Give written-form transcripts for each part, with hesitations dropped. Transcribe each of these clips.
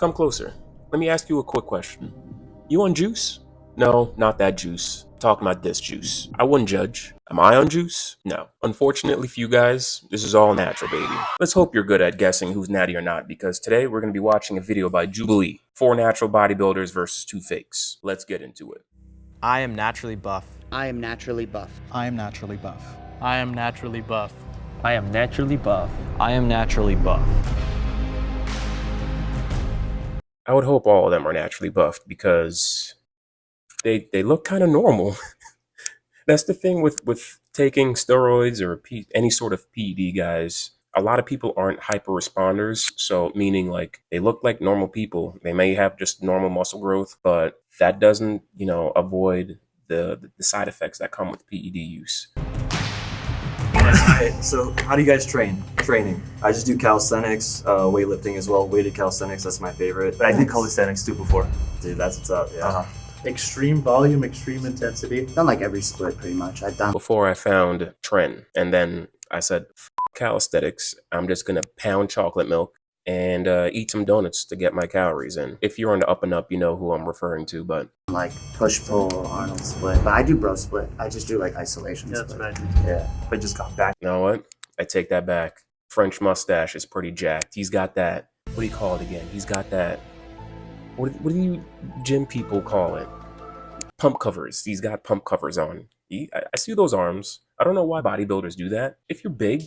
Come closer. Let me ask you a quick question. You on juice? No, not that juice. I'm talking about this juice. I wouldn't judge. Am I on juice? No. Unfortunately for you guys, this is all natural, baby. Let's hope you're good at guessing who's natty or not, because today we're going to be watching a video by Jubilee. 4 natural bodybuilders versus 2 fakes. Let's get into it. I am naturally buff. I am naturally buff. I am naturally buff. I am naturally buff. I am naturally buff. I am naturally buff. I would hope all of them are naturally buffed because they look kind of normal. That's the thing with taking steroids or any sort of PED, guys. A lot of people aren't hyper responders, so meaning like they look like normal people. They may have just normal muscle growth, but that doesn't, avoid the side effects that come with PED use. Alright, so how do you guys train? Training. I just do calisthenics, weightlifting as well. Weighted calisthenics, that's my favorite. But I did calisthenics too before. Dude, that's what's up, yeah. Extreme volume, extreme intensity. Done like every split pretty much. I've done. Before I found Tren, and then I said, F calisthenics, I'm just gonna pound chocolate milk and eat some donuts to get my calories in. If you're on the up and up, you know who I'm referring to, but Like push-pull, Arnold split. But I do bro split. I just do like isolation Yeah, that's split. what I do. Yeah, if I just got back. you know what? I take that back. French mustache is pretty jacked. He's got that, what do you call it again? He's got that, what do you gym people call it? Pump covers. He's got pump covers on. I see those arms. I don't know why bodybuilders do that. If you're big,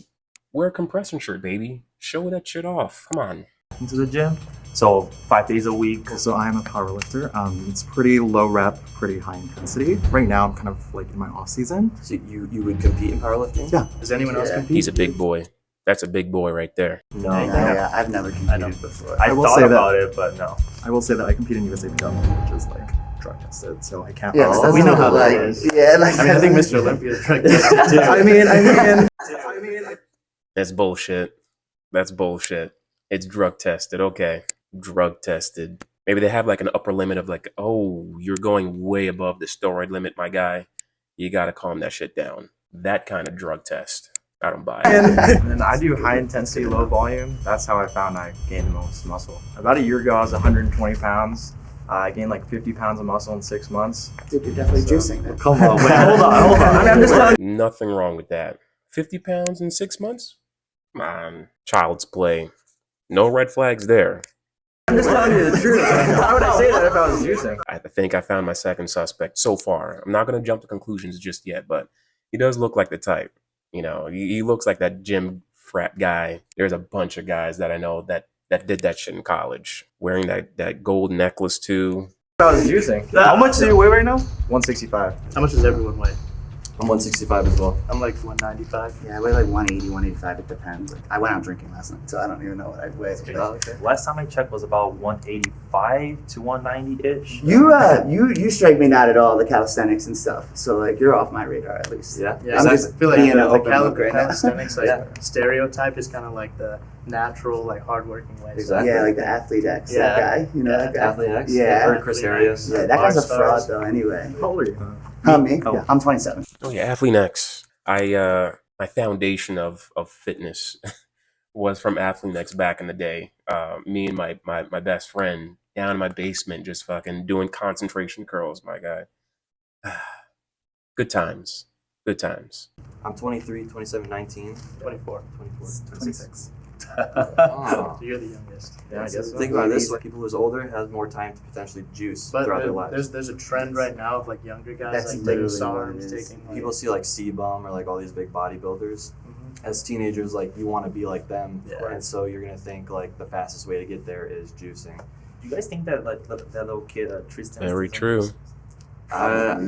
wear a compression shirt, baby. Show that shit off. Come on. Into the gym. So 5 days a week. So I am a powerlifter. It's pretty low rep, pretty high intensity. Right now, I'm kind of like in my off season. So you would compete in powerlifting? Yeah. Does anyone else Yeah. compete? He's a big boy. That's a big boy right there. No. Yeah, I've never competed before. I will thought say that- about it, but no. I will say that I compete in USAPW, which is like drug tested, so I can't. Yeah, really we know how that that is. is. Yeah, like I mean, I think Mr. Olympia is drug tested too. I mean, That's bullshit. That's bullshit. It's drug tested. Okay. Drug tested. Maybe they have like an upper limit of like, oh, you're going way above the steroid limit, my guy. You got to calm that shit down. That kind of drug test. I don't buy it. And then I do high intensity, low volume. That's how I found I gained the most muscle. About a year ago, I was 120 pounds. I gained like 50 pounds of muscle in 6 months. Dude, you're definitely juicing then. Come on, wait, hold on. I mean, I'm just telling you. Nothing wrong with that. 50 pounds in 6 months? Come on. Child's play. No red flags there. I'm just telling you the truth. Why would I say that if I was juicing? I think I found my second suspect so far. I'm not going to jump to conclusions just yet, but he does look like the type. He looks like that gym frat guy. There's a bunch of guys that I know that did that shit in college. Wearing that gold necklace too. If I was juicing. How much do you weigh right now? 165. How much does everyone weigh? I'm 165 as well. I'm like 195. Yeah, I weigh like 180, 185. It depends. Like, I went out drinking last night, so I don't even know what I weigh. Okay. Last time I checked was about 185 to 190-ish. You strike me not at all, the calisthenics and stuff. So like you're off my radar at least. Yeah. Yeah, I'm so just I feel like being an the open book right now. calisthenics like Yeah. stereotype is kind of like the natural, like hardworking way. Exactly. Yeah, like the athlete X, Yeah. that guy. You know Yeah. that guy? Athlete X? Yeah. Or Chris Arias? Yeah, that guy's a Rock fraud stars. though anyway. how old are you? Me? Oh. Yeah, I'm 27. Oh yeah, Athlete X. My foundation of fitness was from Athlete X back in the day. Me and my best friend down in my basement just fucking doing concentration curls, my guy. Good times. Good times. I'm 23, 27, 19. 24. 26. Oh. You're the youngest. Yeah, I guess so. Think about this, like people who's older have more time to potentially juice But throughout their lives. there's a trend right now of like younger guys That's like taking literally SARMs, what it is. taking like, People see like C-Bum or like all these big bodybuilders. Mhm. As teenagers, like you want to be like them, Yeah. and so you're gonna think like the fastest way to get there is juicing. Do you guys think that like that little kid Tristan? Very true. Yeah,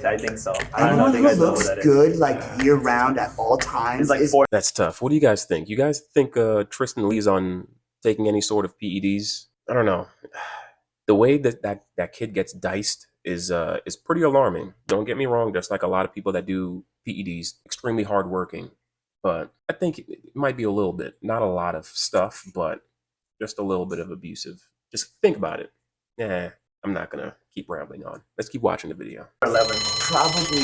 I think so. I don't know. I Anyone think who I know looks what that is. good like year round at all times It's like is 4. That's tough. What do you guys think? You guys think Tristan Lee's on taking any sort of PEDs? I don't know. The way that kid gets diced is pretty alarming. Don't get me wrong. Just like a lot of people that do PEDs, extremely hardworking. But I think it might be a little bit, not a lot of stuff, but just a little bit of abusive. Just think about it. I'm not gonna keep rambling on. Let's keep watching the video. 11. probably.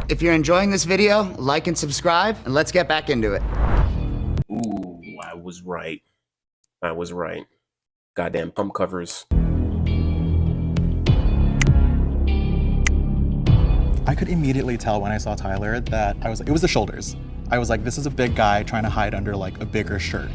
If you're enjoying this video, like and subscribe, and let's get back into it. Ooh, I was right. I was right. goddamn pump covers. I could immediately tell when I saw Tyler that it was the shoulders. I was like, this is a big guy trying to hide under like a bigger shirt.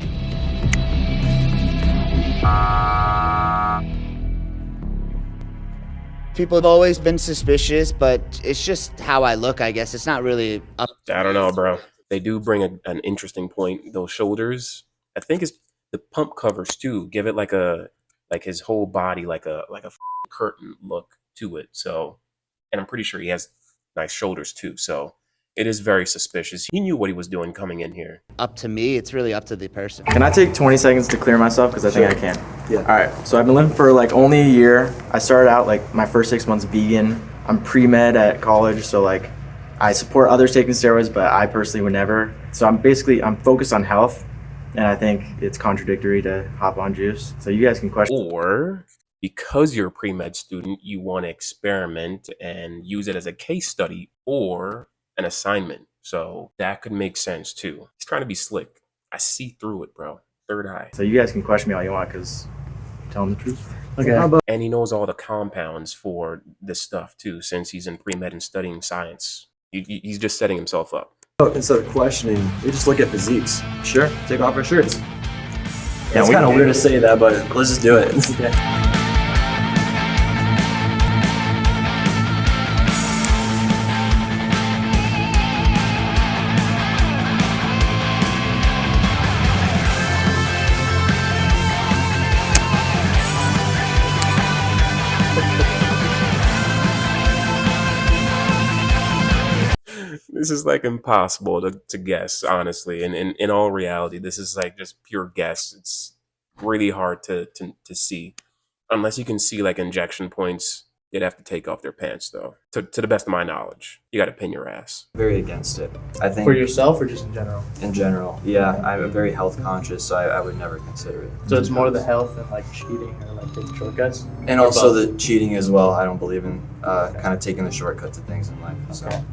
People have always been suspicious, but it's just how I look, I guess. It's not really up. I don't know, bro. They do bring an interesting point. Those shoulders, I think it's the pump covers too. Give it like his whole body like a curtain look to it. So, and I'm pretty sure he has nice shoulders too. So it is very suspicious. He knew what he was doing coming in here. Up to me, it's really up to the person. Can I take 20 seconds to clear myself? Because I think I can. Yeah. All right. So I've been living for like only a year. I started out like my first 6 months vegan. I'm pre-med at college. So like I support others taking steroids, but I personally would never. So I'm focused on health. And I think it's contradictory to hop on juice. So you guys can question. Or because you're a pre-med student, you want to experiment and use it as a case study or an assignment. So that could make sense too. He's trying to be slick. I see through it, bro. Third eye. So you guys can question me all you want because I'm telling the truth. Okay. And he knows all the compounds for this stuff too, since he's in pre-med and studying science. He's just setting himself up. Instead of questioning, we just look at physiques. Sure. Take off our shirts. Yeah, It's we kind of can. weird to say that, but let's just do it. This is like impossible to guess, honestly. And in all reality, this is like just pure guess. It's really hard to see. Unless you can see like injection points, they'd have to take off their pants though. To the best of my knowledge. You gotta pin your ass. Very against it. I think For yourself or just in general? in general, yeah, I'm very health conscious, so I would never consider it. So it's more the health than like cheating or like taking shortcuts? And also the cheating as well. I don't believe in kind of taking the shortcut to things in life. So Okay.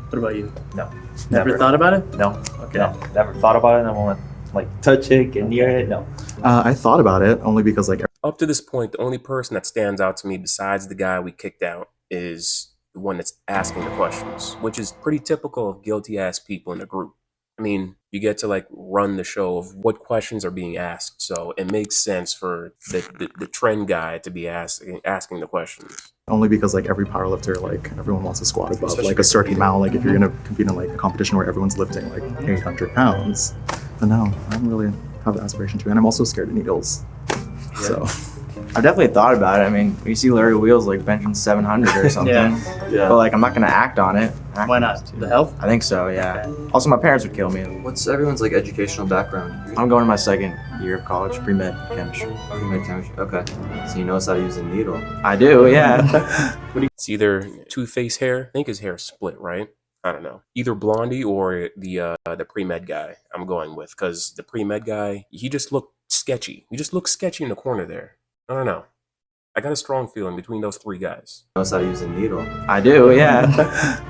What about you? No. Never thought about it? No. Okay. No. Never thought about it. I want to like touch it, get near it. No. I thought about it only because like Up to this point, the only person that stands out to me besides the guy we kicked out is the one that's asking the questions, which is pretty typical of guilty ass people in a group. I mean, you get to like run the show of what questions are being asked, so it makes sense for the trend guy to be asking the questions. only because like every powerlifter, like everyone wants to squat above Especially like a certain competing. amount. Like if you're gonna compete in like a competition where everyone's lifting like 800 pounds, but no, I don't really have the aspiration to. And I'm also scared of needles. So I've definitely thought about it. I mean, you see Larry Wheels like benching 700 or something. yeah. But like, I'm not gonna act on it. Why not? The health? I think so. Yeah. Also, my parents would kill me. What's everyone's like educational background? I'm going to my second year of college, pre-med chemistry. Pre-med chemistry. Okay. So you knows how to use a needle. I do. Yeah. It's either two-face hair. I think his hair is split, right? I don't know. Either Blondie or the pre-med guy I'm going with, because the pre-med guy, he just looked sketchy. He just looked sketchy in the corner there. I don't know. I got a strong feeling between those three guys. Knows how to use a needle. I do. Yeah.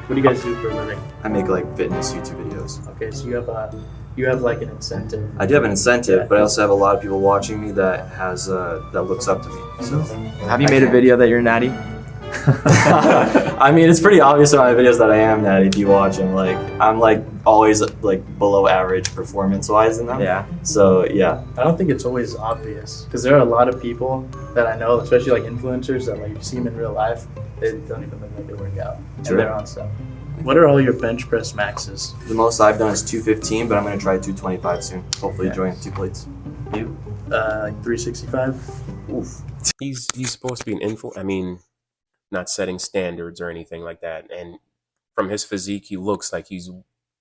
What do you guys do for a living? I make like fitness YouTube videos. Okay, so you have like an incentive. I do have an incentive, Yeah. but I also have a lot of people watching me that has that looks up to me. So Have you made a video that you're natty? I mean, it's pretty obvious in my videos that I am natty. If you watch them, like I'm like always like below average performance wise in them. Yeah. So yeah, I don't think it's always obvious because there are a lot of people that I know, especially like influencers, that like you see them in real life, they don't even look like they work out, and True. they're on stuff. What are all your bench press maxes? the most I've done is 215, but I'm gonna try 225 soon. Hopefully, Yeah. join 2 plates. You? Like 365. Oof. He's supposed to be an I mean, not setting standards or anything like that. And from his physique, he looks like he's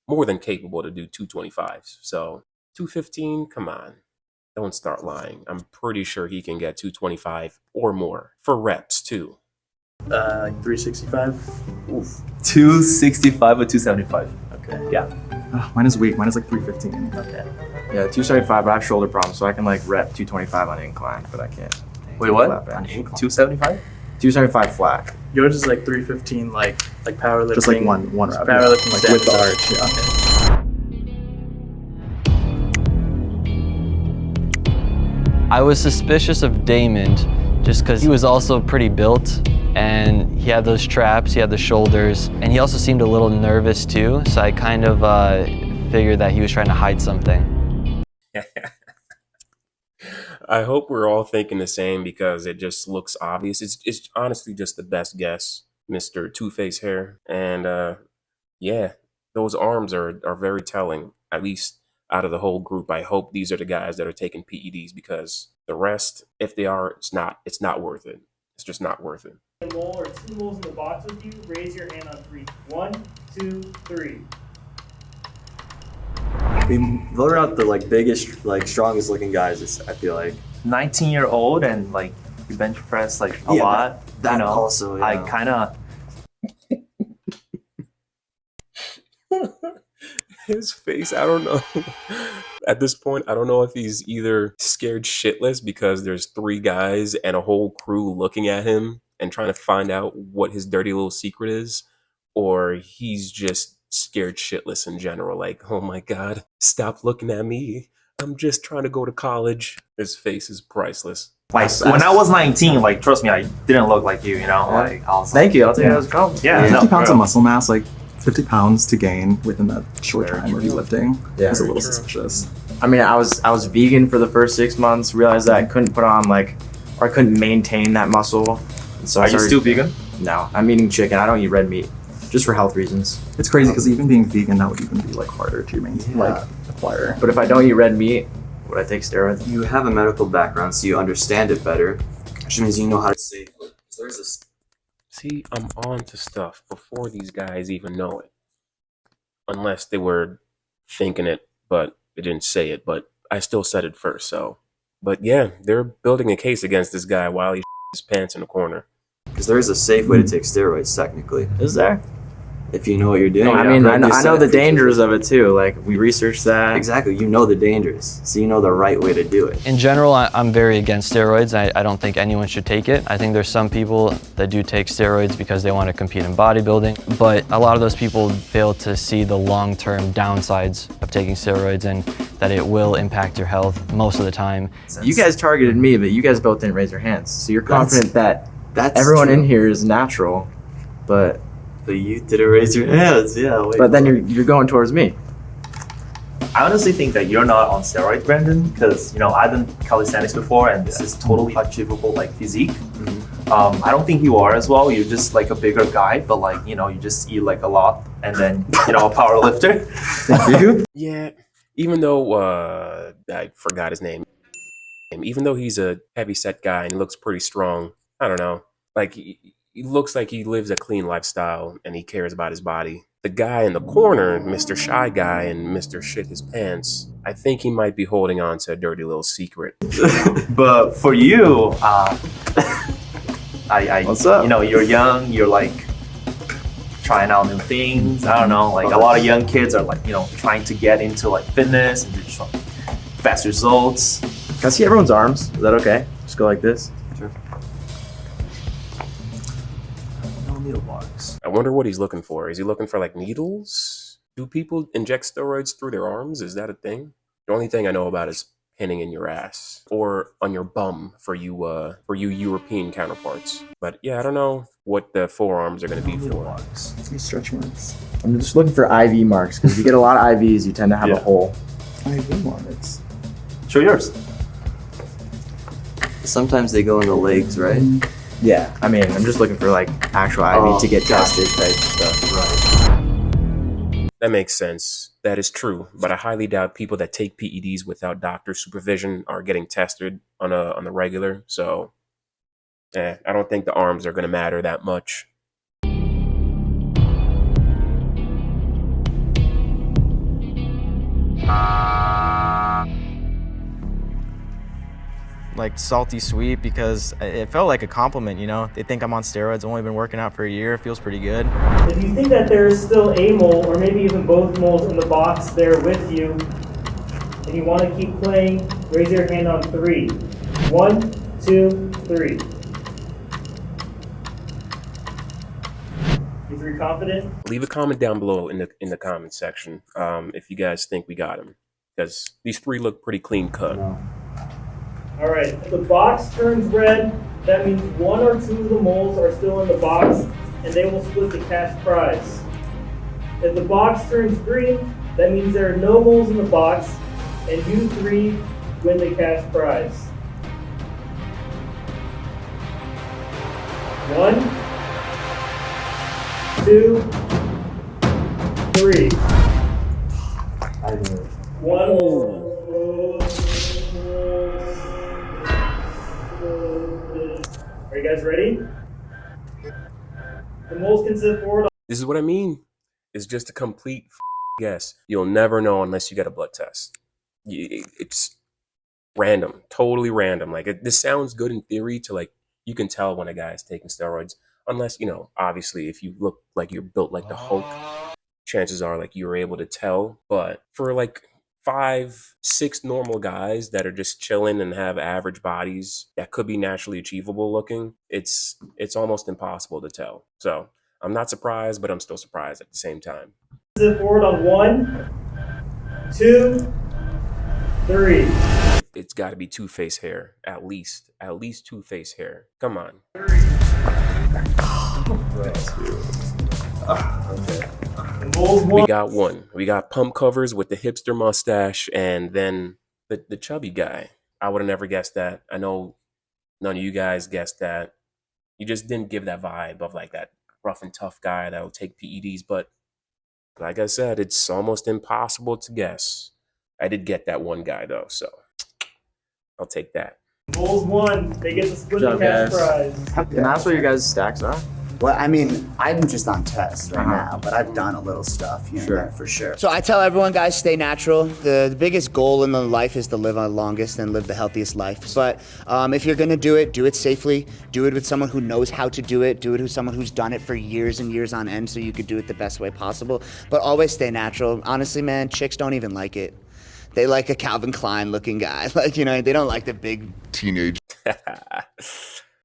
more than capable to do 225s. So 215, come on. Don't start lying. I'm pretty sure he can get 225 or more for reps too. Like 365. Oof. 265 or 275. Okay. mine is weak. Mine is like 315. Okay. Yeah. 275, but I have shoulder problems, so I can like rep 225 on incline, but I can't. Wait, what? Flat bench. 275? 275 flat. Yours is like 315, like powerlifting. Just like one rep. Powerlifting like with the sets. arch. Yeah. I was suspicious of Damon just because he was also pretty built and he had those traps, he had the shoulders, and he also seemed a little nervous too, so I kind of figured that he was trying to hide something. I hope we're all thinking the same because it just looks obvious. It's honestly just the best guess, Mr. Two-Face Hair. And yeah, those arms are very telling, at least out of the whole group. I hope these are the guys that are taking PEDs because the rest, if they are, it's not worth it. It's just not worth it. A mole or 2 moles in the box with you, raise your hand on 3. 1, 2, 3. We voted out the like biggest, like strongest looking guys. I feel like 19-year-old and like you bench press like a Yeah, lot. that you know, also, I yeah. kind of His face, I don't know. At this point, I don't know if he's either scared shitless because there's 3 guys and a whole crew looking at him and trying to find out what his dirty little secret is, or he's just scared shitless in general. Like, oh my God, stop looking at me. I'm just trying to go to college. His face is priceless. like when I was 19, like trust me, I didn't look like you know. Like I was Thank you. I'll take it as a compliment. Yeah, 50 no, pounds for of real. muscle mass, like 50 pounds to gain within that short time of you lifting Yeah. is a little suspicious. I mean, I was vegan for the first 6 months. Realized that I couldn't put on like, or I couldn't maintain that muscle. So Are you still vegan? No, I'm eating chicken. I don't eat red meat, just for health reasons. It's crazy because even being vegan, that would even be like harder to maintain, Yeah. like acquire. But if I don't eat red meat, would I take steroids? You have a medical background, so you understand it better, which means you know how to say. There's this. See, I'm on to stuff before these guys even know it. Unless they were thinking it, but they didn't say it, but I still said it first, so. But yeah, they're building a case against this guy while he his pants in the corner. Because there is a safe way to take steroids, technically, Is there? if you know what you're doing. I mean, I know the dangers of it too. Like we researched that. Exactly, you know the dangers, so you know the right way to do it. In general, I'm very against steroids. I don't think anyone should take it. I think there's some people that do take steroids because they want to compete in bodybuilding, but a lot of those people fail to see the long-term downsides of taking steroids and that it will impact your health most of the time. You guys targeted me, but you guys both didn't raise your hands. So you're confident that That's everyone true. in here is natural, but But you didn't raise your hands, yeah. Wait, then you're going towards me. I honestly think that you're not on steroids, Brandon, because you know I've done calisthenics before, and this is totally achievable like physique. I don't think you are as well. You're just like a bigger guy, but like you know you just eat like a lot, and then you know a power lifter. Thank you. Yeah, even though I forgot his name, even though he's a heavy-set guy and looks pretty strong, I don't know. Like he looks like he lives a clean lifestyle and he cares about his body. The guy in the corner, Mr. Shy Guy and Mr. Shit His Pants, I think he might be holding on to a dirty little secret. But for you, What's up? You know, you're young. You're like trying out new things. I don't know. Like a lot of young kids are like you know trying to get into like fitness and just like, fast results. Can I see everyone's arms? Is that okay? Just go like this. No needle marks. I wonder what he's looking for. Is he looking for like needles? Do people inject steroids through their arms? Is that a thing? The only thing I know about is pinning in your ass or on your bum for you European counterparts. But yeah, I don't know what the forearms are going to be Needle for. marks. These stretch marks. I'm just looking for IV marks because if you get a lot of IVs, you tend to have a Yeah. hole. IV marks. Show yours. Sometimes they go in the legs, right? Yeah, I mean, I'm just looking for like actual IV to get tested type stuff. Right. That makes sense. That is true. But I highly doubt people that take PEDs without doctor supervision are getting tested on the regular. So, I don't think the arms are going to matter that much. Like salty sweet because it felt like a compliment, you know? They think I'm on steroids. I've only been working out for a year. It feels pretty good. If you think that there's still a mole, or maybe even both moles in the box there with you, and you want to keep playing, raise your hand on 3. 1, 2, 3. You 3 confident? Leave a comment down below in the comment section if you guys think we got him, because these 3 look pretty clean cut. All right, if the box turns red, that means 1 or 2 of the moles are still in the box, and they will split the cash prize. If the box turns green, that means there are no moles in the box, and you 3 win the cash prize. 1, 2, 3. One. Are you guys ready? The moles can sit forward. This is what I mean. It's just a complete guess. You'll never know unless you get a blood test. It's random, totally random. Like this sounds good in theory to like you can tell when a guy is taking steroids, unless obviously if you look like you're built like the Hulk, chances are like you're able to tell. But for like 5, 6 normal guys that are just chilling and have average bodies that could be naturally achievable looking, it's almost impossible to tell. So I'm not surprised, but I'm still surprised at the same time. Sit forward on 1, 2, 3. It's got to be two-face hair, at least two-face hair. Come on. We got one. We got pump covers with the hipster mustache, and then the chubby guy. I would have never guessed that. I know none of you guys guessed that. You just didn't give that vibe of like that rough and tough guy that'll take PEDs, but like I said, it's almost impossible to guess. I did get that one guy though, so I'll take that. Bulls won. They get the split the cash prize. Can I ask what your guys' stacks are? Well, I mean, I'm just on tests right now, but I've done a little stuff here and there for sure. So I tell everyone, guys, stay natural. The biggest goal in the life is to live our longest and live the healthiest life. But if you're gonna do it safely. Do it with someone who knows how to do it. Do it with someone who's done it for years and years on end so you could do it the best way possible. But always stay natural. Honestly, man, chicks don't even like it. They like a Calvin Klein looking guy. Like, they don't like the big teenage. That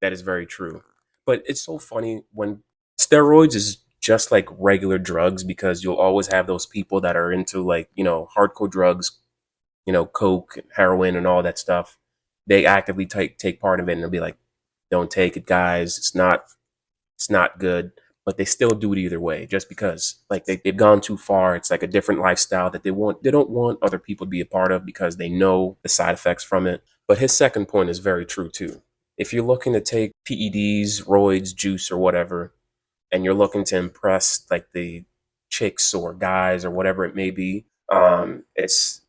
is very true. But it's so funny when steroids is just like regular drugs, because you'll always have those people that are into like, hardcore drugs, coke, heroin and all that stuff. They actively take part of it and they'll be like, don't take it, guys. It's not good. But they still do it either way, just because like they've gone too far. It's like a different lifestyle that they don't want other people to be a part of because they know the side effects from it. But his second point is very true too. If you're looking to take PEDs, roids, juice, or whatever, and you're looking to impress like the chicks or guys or whatever it may be, it's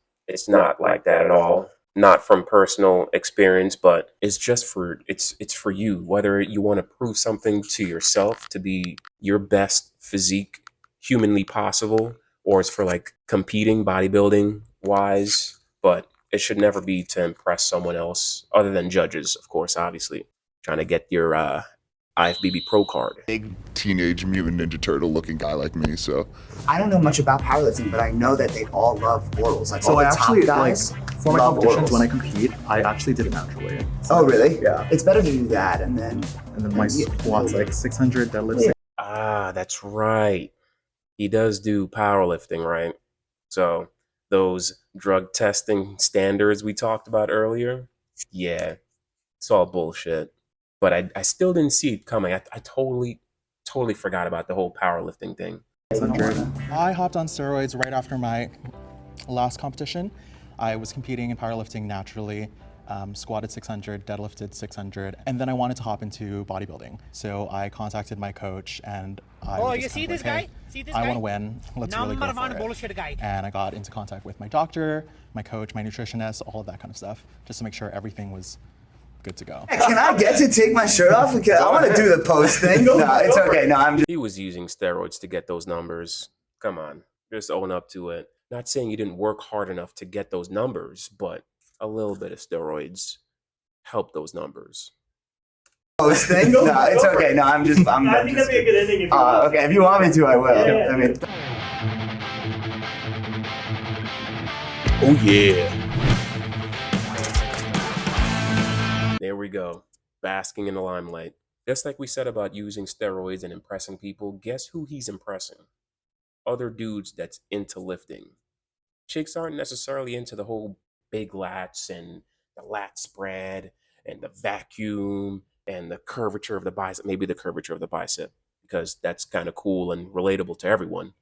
not like that at all. Not from personal experience, but it's just it's for you. Whether you want to prove something to yourself to be your best physique humanly possible, or it's for like competing bodybuilding wise, but it should never be to impress someone else other than judges, of course, obviously. Trying to get your IFBB Pro card. Big teenage mutant ninja turtle looking guy like me, so. I don't know much about powerlifting, but I know that they all love orals. Like So all I the actually, top guys for my love competitions, orals. when I compete, I actually did it naturally. Oh, really? Yeah. It's better to do that and then my squat's like 600, deadlifts. Ah, that's right. He does do powerlifting, right? So those drug testing standards we talked about earlier, yeah, it's all bullshit. But I still didn't see it coming. I totally forgot about the whole powerlifting thing. 600. I hopped on steroids right after my last competition. I was competing in powerlifting naturally, squatted 600, deadlifted 600, and then I wanted to hop into bodybuilding. So I contacted my coach and I was just kind of like, hey, I want to win. Let's really go for it. And I got into contact with my doctor, my coach, my nutritionist, all of that kind of stuff, just to make sure everything was good to go. Can I get to take my shirt off? Because I want to do the post thing. No, it's okay. No, I'm just. He was using steroids to get those numbers. Come on, just own up to it. Not saying you didn't work hard enough to get those numbers, but a little bit of steroids help those numbers. Post thing? No, it's okay. No, I'm just. I think that'd be a good ending if you want. Okay, if you want me to, I will. Yeah. I mean. Oh yeah. There we go. Basking in the limelight. Just like we said about using steroids and impressing people, guess who he's impressing? Other dudes that's into lifting. Chicks aren't necessarily into the whole big lats and the lat spread and the vacuum and the curvature of the bicep, maybe the curvature of the bicep, because that's kind of cool and relatable to everyone.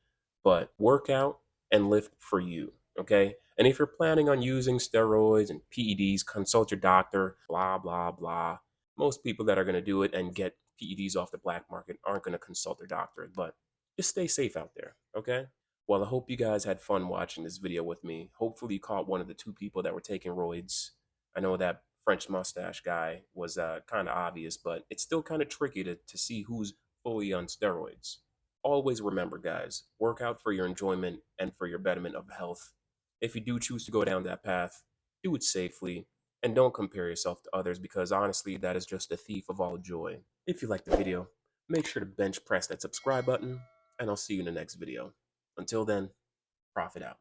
But work out and lift for you, okay? And if you're planning on using steroids and PEDs, consult your doctor, blah, blah, blah. Most people that are going to do it and get PEDs off the black market aren't going to consult their doctor, but just stay safe out there, okay? Well, I hope you guys had fun watching this video with me. Hopefully you caught one of the two people that were taking roids. I know that French mustache guy was kind of obvious, but it's still kind of tricky to see who's fully on steroids. Always remember, guys, work out for your enjoyment and for your betterment of health. If you do choose to go down that path, do it safely and don't compare yourself to others, because honestly, that is just a thief of all joy. If you liked the video, make sure to bench press that subscribe button, and I'll see you in the next video. Until then, profit out.